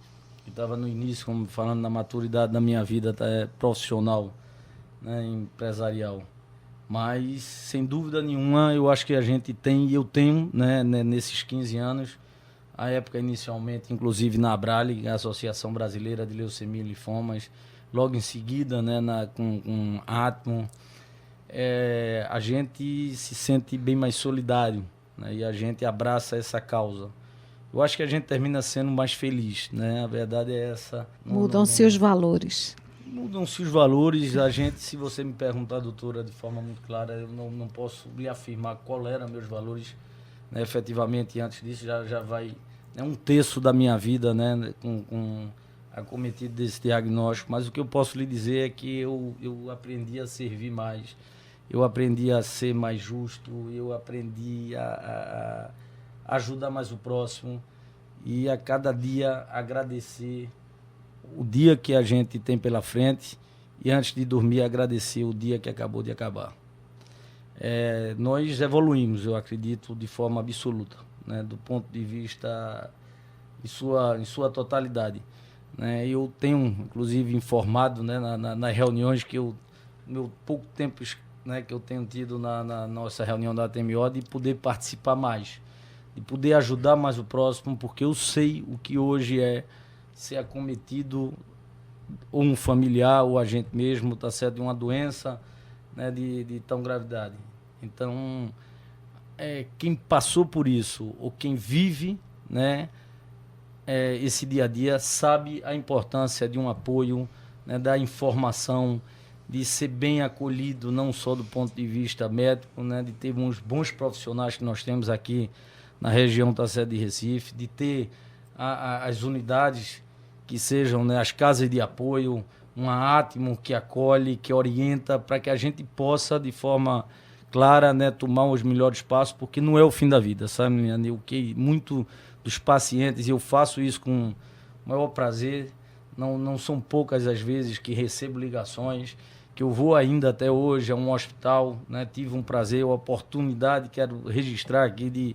que estava no início, como falando, na maturidade da minha vida profissional, né, empresarial. Mas, sem dúvida nenhuma, eu acho que a gente tem, e eu tenho, né, nesses 15 anos, a época inicialmente, inclusive na ABRALE, a Associação Brasileira de Leucemia e Linfomas, logo em seguida, né, com Atmo, a gente se sente bem mais solidário, né, e a gente abraça essa causa. Eu acho que a gente termina sendo mais feliz, né? A verdade é essa. Mudam-se os valores. Mudam-se os valores. A gente, se você me perguntar, doutora, de forma muito clara, eu não posso lhe afirmar qual eram meus valores, né, efetivamente. Antes disso já vai, né, 1/3 da minha vida, né, com acometido desse diagnóstico. Mas o que eu posso lhe dizer é que eu aprendi a servir mais, eu aprendi a ser mais justo, eu aprendi a ajudar mais o próximo, e a cada dia agradecer o dia que a gente tem pela frente, e antes de dormir agradecer o dia que acabou de acabar. Nós evoluímos, eu acredito, de forma absoluta, né, do ponto de vista em sua totalidade, né? Eu tenho, inclusive, informado, né, nas reuniões que meu pouco tempo, né, que eu tenho tido na nossa reunião da ATMO, de poder participar mais, de poder ajudar mais o próximo, porque eu sei o que hoje é ser acometido, ou um familiar, ou a gente mesmo, tá certo, de uma doença, né, de tão gravidade. Então, quem passou por isso, ou quem vive, né, esse dia a dia, sabe a importância de um apoio, né, da informação, de ser bem acolhido, não só do ponto de vista médico, né, de ter uns bons profissionais que nós temos aqui na região da sede de Recife, de ter as unidades que sejam, né, as casas de apoio, uma Atmo que acolhe, que orienta, para que a gente possa, de forma clara, né, tomar os melhores passos, porque não é o fim da vida, sabe, Liliane? O que muito dos pacientes, e eu faço isso com o maior prazer, não são poucas as vezes que recebo ligações, que eu vou ainda até hoje a um hospital, né, tive um prazer, a oportunidade, quero registrar aqui de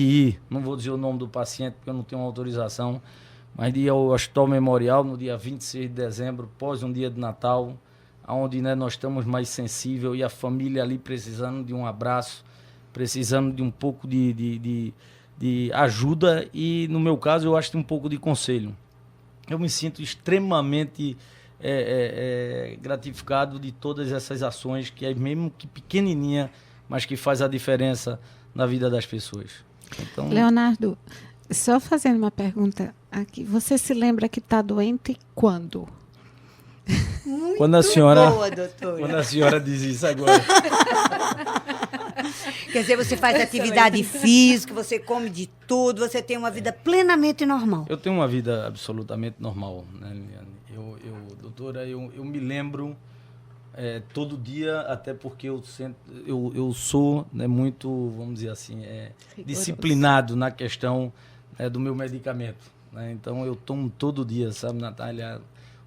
ir, não vou dizer o nome do paciente porque eu não tenho autorização, mas de ir ao Hospital Memorial no dia 26 de dezembro, após um dia de Natal, onde, né, nós estamos mais sensíveis, e a família ali precisando de um abraço, precisando de um pouco de ajuda, e no meu caso eu acho que um pouco de conselho. Eu me sinto extremamente gratificado de todas essas ações, que é mesmo que pequenininha, mas que faz a diferença na vida das pessoas. Então, Leonardo, só fazendo uma pergunta aqui, você se lembra que está doente quando? Muito quando a senhora, boa, doutora. Quando a senhora diz isso agora. Quer dizer, você faz atividade física, você come de tudo, você tem uma vida plenamente normal. Eu tenho uma vida absolutamente normal, né, Liliane? Doutora, eu me lembro todo dia, até porque eu sou, né, muito, vamos dizer assim, disciplinado na questão, do meu medicamento, né? Então eu tomo todo dia, sabe, Natália,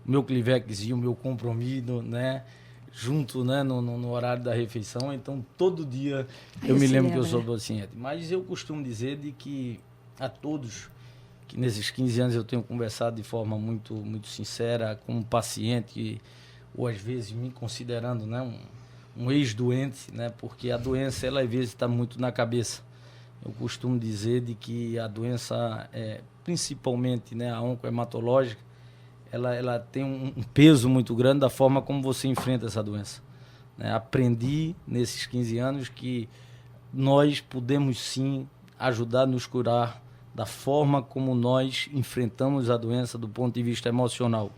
o meu Clivex e o meu comprimido, né, junto, né, no horário da refeição. Então todo dia eu me lembro que eu sou paciente. Mas eu costumo dizer de que a todos que nesses 15 anos eu tenho conversado de forma muito, muito sincera com um paciente, ou às vezes me considerando, né, um ex-doente, né? Porque a doença, ela às vezes está muito na cabeça. Eu costumo dizer de que a doença, principalmente, né, a oncohematológica, ela tem um peso muito grande da forma como você enfrenta essa doença. Né? Aprendi nesses 15 anos que nós podemos sim ajudar a nos curar da forma como nós enfrentamos a doença do ponto de vista emocional.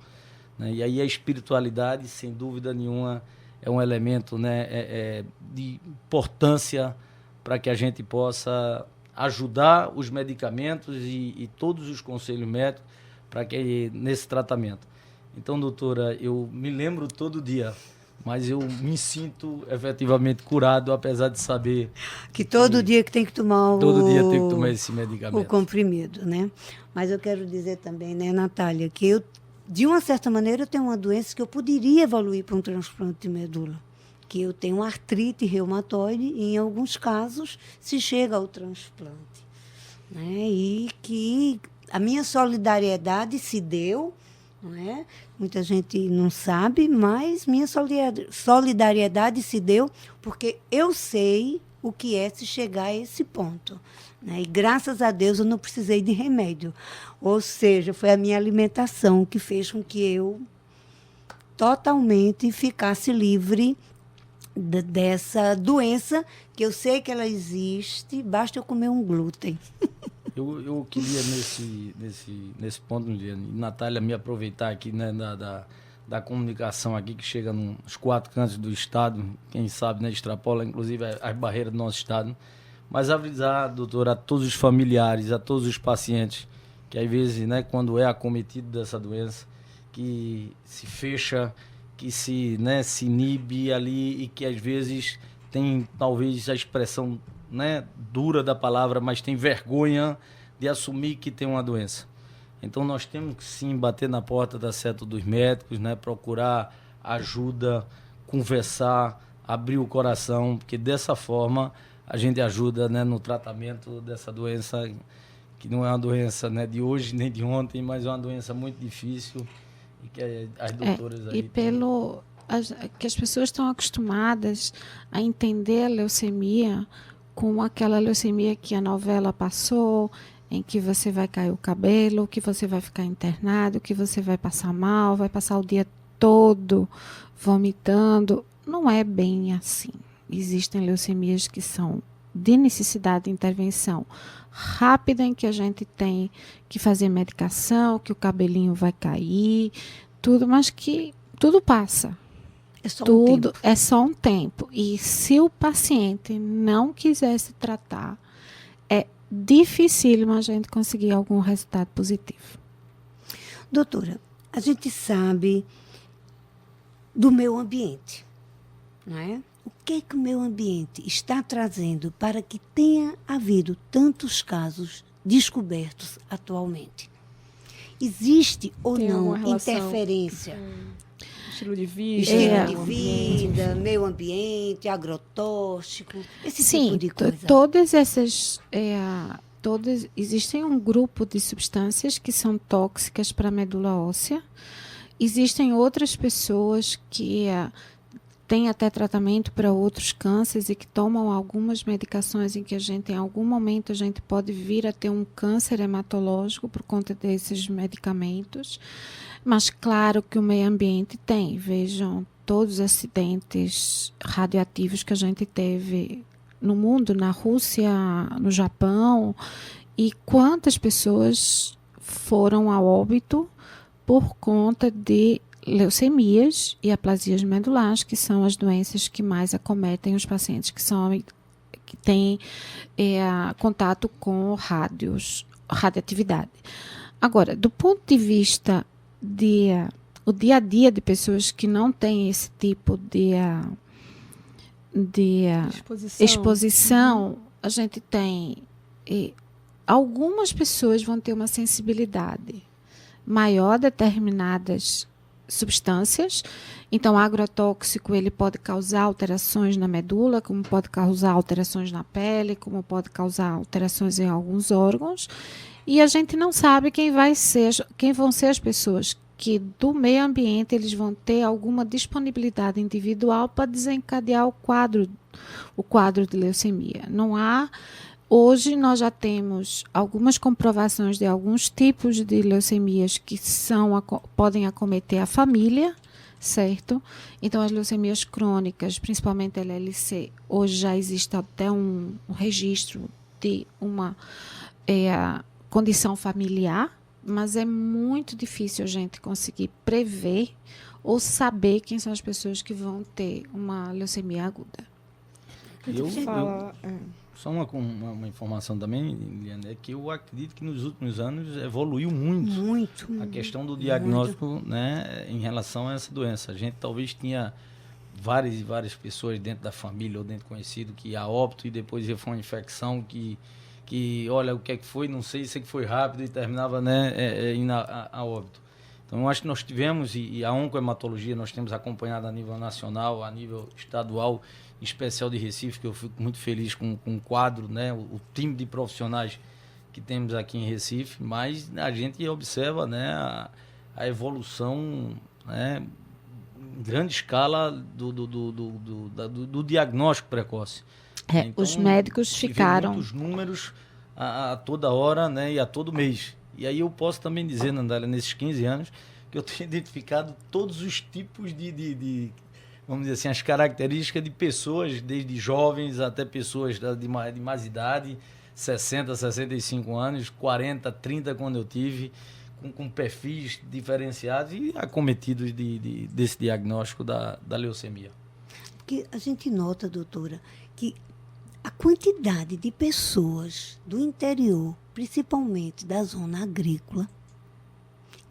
Né? E aí a espiritualidade, sem dúvida nenhuma, é um elemento, né, de importância para que a gente possa ajudar os medicamentos e todos os conselhos médicos para que nesse tratamento. Então, doutora, eu me lembro todo dia, mas eu me sinto efetivamente curado, apesar de saber que todo dia que tem que tomar todo dia tem que tomar esse medicamento. O comprimido, né? Mas eu quero dizer também, né, Natália, que eu, de uma certa maneira, eu tenho uma doença que eu poderia evoluir para um transplante de medula, que eu tenho artrite reumatoide e, em alguns casos, se chega ao transplante. Né? E que a minha solidariedade se deu, não é? Muita gente não sabe, mas minha solidariedade se deu porque eu sei o que é se chegar a esse ponto. Né? E, graças a Deus, eu não precisei de remédio. Ou seja, foi a minha alimentação que fez com que eu totalmente ficasse livre dessa doença, que eu sei que ela existe, basta eu comer um glúten. Eu queria, nesse ponto, Natália, me aproveitar aqui, né, da comunicação aqui, que chega nos 4 cantos do estado, quem sabe, né, extrapola, inclusive, as barreiras do nosso estado. Mas avisar, doutora, a todos os familiares, a todos os pacientes, que às vezes, né, quando é acometido dessa doença, que se fecha, que se inibe ali e que às vezes tem talvez a expressão, né, dura da palavra, mas tem vergonha de assumir que tem uma doença. Então nós temos que sim bater na porta da seta dos médicos, né, procurar ajuda, conversar, abrir o coração, porque dessa forma a gente ajuda, né, no tratamento dessa doença, que não é uma doença, né, de hoje nem de ontem, mas é uma doença muito difícil e que as doutoras aí... E que as pessoas estão acostumadas a entender a leucemia como aquela leucemia que a novela passou, em que você vai cair o cabelo, que você vai ficar internado, que você vai passar mal, vai passar o dia todo vomitando. Não é bem assim. Existem leucemias que são de necessidade de intervenção rápida, em que a gente tem que fazer medicação, que o cabelinho vai cair, tudo, mas que tudo passa. É só um tempo. E se o paciente não quiser se tratar, é dificílimo a gente conseguir algum resultado positivo. Doutora, a gente sabe do meio ambiente, não é? O que o meio ambiente está trazendo para que tenha havido tantos casos descobertos atualmente? Existe ou não interferência? Estilo de vida. Meio ambiente, agrotóxico, esse Sim, tipo de coisa. Todas essas... existem um grupo de substâncias que são tóxicas para a medula óssea. Existem outras pessoas que têm até tratamento para outros cânceres e que tomam algumas medicações em que a gente, em algum momento, a gente pode vir a ter um câncer hematológico por conta desses medicamentos. Mas claro que o meio ambiente tem. Vejam todos os acidentes radioativos que a gente teve no mundo, na Rússia, no Japão, e quantas pessoas foram a óbito por conta de leucemias e aplasias medulares, que são as doenças que mais acometem os pacientes que têm contato com radioatividade. Agora, do ponto de vista o dia a dia de pessoas que não têm esse tipo de exposição, a gente tem algumas pessoas vão ter uma sensibilidade maior a determinadas substâncias. Então, o agrotóxico ele pode causar alterações na medula, como pode causar alterações na pele, como pode causar alterações em alguns órgãos. E a gente não sabe quem vão ser as pessoas que do meio ambiente eles vão ter alguma disponibilidade individual para desencadear o quadro de leucemia. Não há. Hoje nós já temos algumas comprovações de alguns tipos de leucemias que podem acometer a família, certo? Então, as leucemias crônicas, principalmente a LLC, hoje já existe até um registro de uma condição familiar, mas é muito difícil a gente conseguir prever ou saber quem são as pessoas que vão ter uma leucemia aguda. Só uma informação também, Liliane, é que eu acredito que nos últimos anos evoluiu muito a questão do diagnóstico, né, em relação a essa doença. A gente talvez tinha várias pessoas dentro da família ou dentro do conhecido que ia a óbito e depois ia foi uma infecção que olha, o que é que foi, não sei que foi rápido e terminava, né, indo a óbito. Então, eu acho que nós tivemos, e a oncohematologia nós temos acompanhado a nível nacional, a nível estadual, em especial de Recife, que eu fico muito feliz com o quadro, né, o time de profissionais que temos aqui em Recife, mas a gente observa, né, a evolução, né, em grande escala do diagnóstico precoce. Então, os médicos ficaram... muitos números a toda hora, né, e a todo mês. E aí eu posso também dizer, Nandália, nesses 15 anos, que eu tenho identificado todos os tipos vamos dizer assim, as características de pessoas, desde jovens até pessoas de mais idade, 60, 65 anos, 40, 30 quando eu tive, com perfis diferenciados e acometidos desse diagnóstico da leucemia. Porque a gente nota, doutora, que a quantidade de pessoas do interior, principalmente da zona agrícola,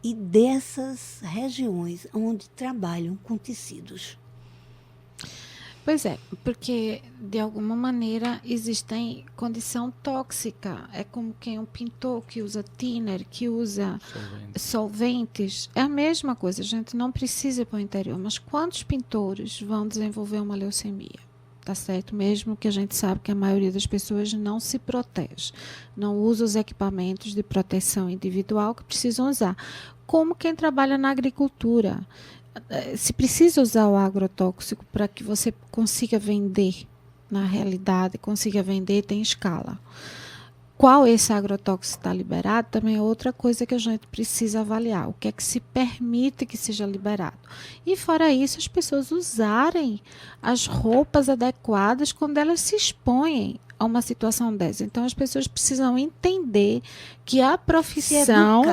e dessas regiões onde trabalham com tecidos. Pois é, porque de alguma maneira existem condição tóxica. É como quem um pintor que usa thinner, que usa solventes. É a mesma coisa, a gente não precisa ir para o interior. Mas quantos pintores vão desenvolver uma leucemia? Tá certo? Mesmo que a gente sabe que a maioria das pessoas não se protege, não usa os equipamentos de proteção individual que precisam usar. Como quem trabalha na agricultura. Se precisa usar o agrotóxico para que você consiga vender, na realidade, consiga vender, tem escala. Qual esse agrotóxico está liberado também é outra coisa que a gente precisa avaliar. O que é que se permite que seja liberado. E fora isso, as pessoas usarem as roupas adequadas quando elas se expõem a uma situação dessa. Então, as pessoas precisam entender que a profissão,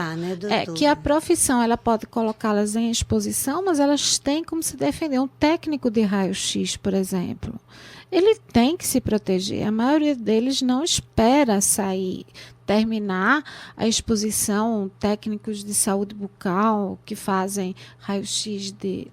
que a profissão ela pode colocá-las em exposição, mas elas têm como se defender. Um técnico de raio-x, por exemplo, ele tem que se proteger. A maioria deles não espera terminar a exposição. Técnicos de saúde bucal que fazem raio-x de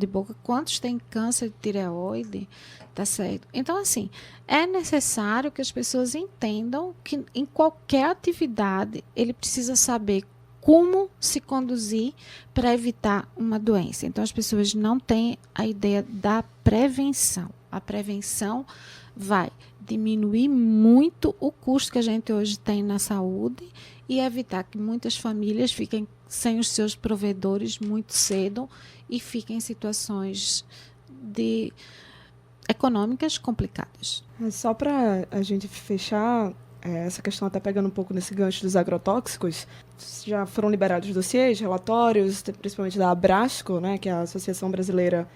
boca. Quantos têm câncer de tireoide? Tá certo? Então, assim, é necessário que as pessoas entendam que em qualquer atividade ele precisa saber como se conduzir para evitar uma doença. Então, as pessoas não têm a ideia da prevenção. A prevenção vai diminuir muito o custo que a gente hoje tem na saúde e evitar que muitas famílias fiquem sem os seus provedores muito cedo e fiquem em situações econômicas complicadas. Só para a gente fechar essa questão, até pegando um pouco nesse gancho dos agrotóxicos, já foram liberados dossiês, relatórios, principalmente da Abrasco, né, que é a Associação Brasileira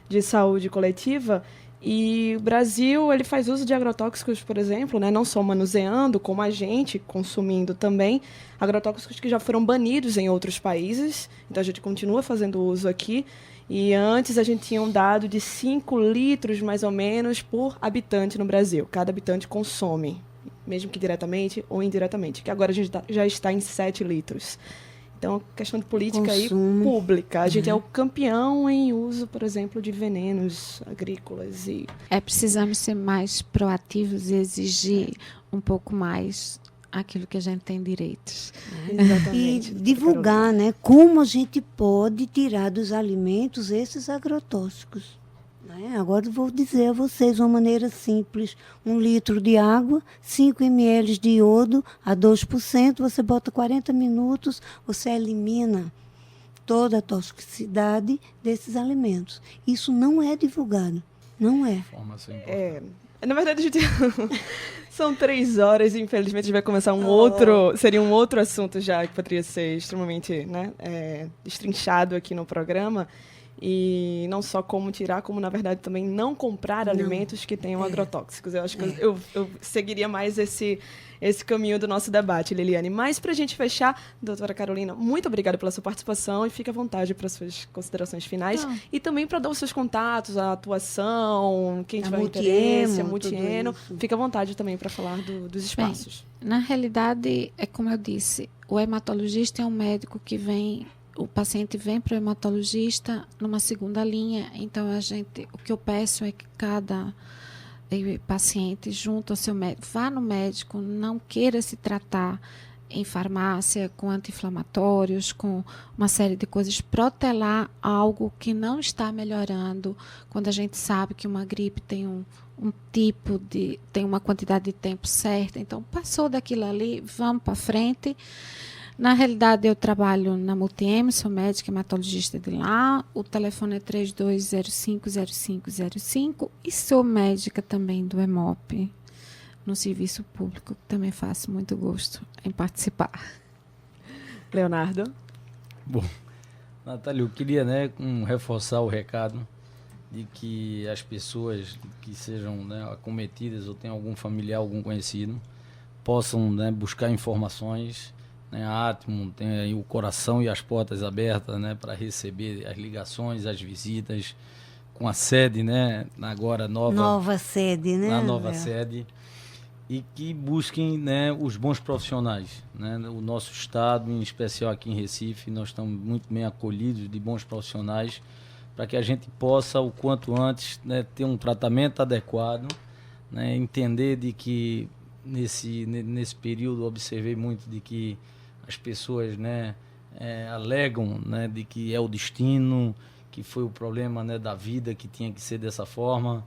de Saúde Coletiva, e o Brasil ele faz uso de agrotóxicos, por exemplo, né, não só manuseando, como a gente consumindo também, agrotóxicos que já foram banidos em outros países, então a gente continua fazendo uso aqui. E antes a gente tinha um dado de 5 litros, mais ou menos, por habitante no Brasil. Cada habitante consome, mesmo que diretamente ou indiretamente. Que agora a gente já está em 7 litros. Então, questão de política aí pública. A gente é o campeão em uso, por exemplo, de venenos agrícolas. Precisamos ser mais proativos e exigir um pouco mais aquilo que a gente tem direitos. Exatamente. E divulgar, né, como a gente pode tirar dos alimentos esses agrotóxicos. Né? Agora eu vou dizer a vocês uma maneira simples. 1 litro de água, 5 ml de iodo a 2%, você bota 40 minutos, você elimina toda a toxicidade desses alimentos. Isso não é divulgado, não é. Informação importante. Na verdade, a gente... São 3 horas e, infelizmente, a gente vai começar outro... Seria um outro assunto já que poderia ser extremamente, né, destrinchado aqui no programa. E não só como tirar, como, na verdade, também não comprar alimentos que tenham agrotóxicos. Eu acho que eu seguiria mais esse caminho do nosso debate, Liliane. Mas, para a gente fechar, doutora Carolina, muito obrigada pela sua participação e fique à vontade para suas considerações finais. E também para dar os seus contatos, a atuação, quem tiver interesse, a Multieno. Fique à vontade também para falar dos espaços. Bem, na realidade, é como eu disse, o hematologista é um médico que vem... O paciente vem para o hematologista numa segunda linha, então o que eu peço é que cada paciente, junto ao seu médico, vá no médico, não queira se tratar em farmácia com anti-inflamatórios, com uma série de coisas, protelar algo que não está melhorando, quando a gente sabe que uma gripe tem tem uma quantidade de tempo certa, então passou daquilo ali, vamos para frente. Na realidade, eu trabalho na Multieno, sou médica hematologista de lá. O telefone é 32050505 e sou médica também do Hemop, no serviço público, que também faço muito gosto em participar. Leonardo? Bom, Natália, eu queria reforçar o recado de que as pessoas que sejam acometidas ou tenham algum familiar, algum conhecido, possam buscar informações. A Atmo tem aí o coração e as portas abertas para receber as ligações, as visitas, com a sede, agora nova sede, na nova sede, e que busquem os bons profissionais. O nosso estado, em especial aqui em Recife, nós estamos muito bem acolhidos de bons profissionais para que a gente possa, o quanto antes, ter um tratamento adequado, entender de que nesse período observei muito de que as pessoas alegam de que é o destino, que foi o problema da vida, que tinha que ser dessa forma.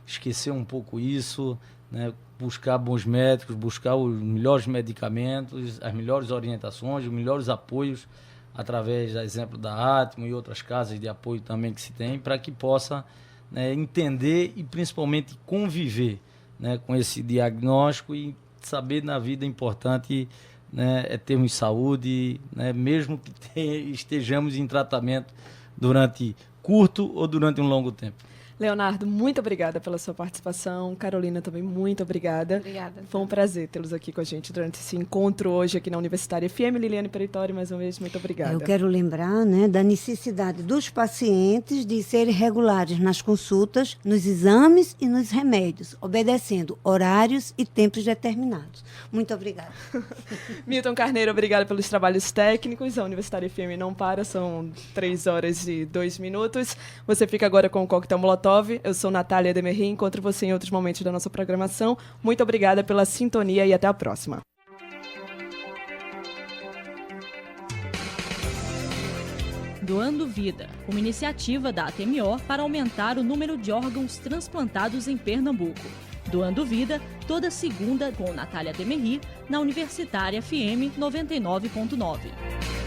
Esquecer um pouco isso, buscar bons médicos, buscar os melhores medicamentos, as melhores orientações, os melhores apoios, através, por exemplo, da Atmo e outras casas de apoio também que se tem, para que possa entender e principalmente conviver com esse diagnóstico e saber na vida é importante é termos saúde, mesmo que estejamos em tratamento durante curto ou durante um longo tempo. Leonardo, muito obrigada pela sua participação. Carolina, também muito obrigada. Obrigada. Foi um prazer tê-los aqui com a gente durante esse encontro hoje aqui na Universitária FM. Liliane Peritório, mais uma vez, muito obrigada. Eu quero lembrar da necessidade dos pacientes de serem regulares nas consultas, nos exames e nos remédios, obedecendo horários e tempos determinados. Muito obrigada. Milton Carneiro, obrigada pelos trabalhos técnicos. A Universitária FM não para, são 3 horas e 2 minutos. Você fica agora com o Coquetel Molotov. Eu sou Natália Demerri, encontro você em outros momentos da nossa programação. Muito obrigada pela sintonia e até a próxima. Doando Vida, uma iniciativa da ATMO para aumentar o número de órgãos transplantados em Pernambuco. Doando Vida, toda segunda com Natália Demerri, na Universitária FM 99.9.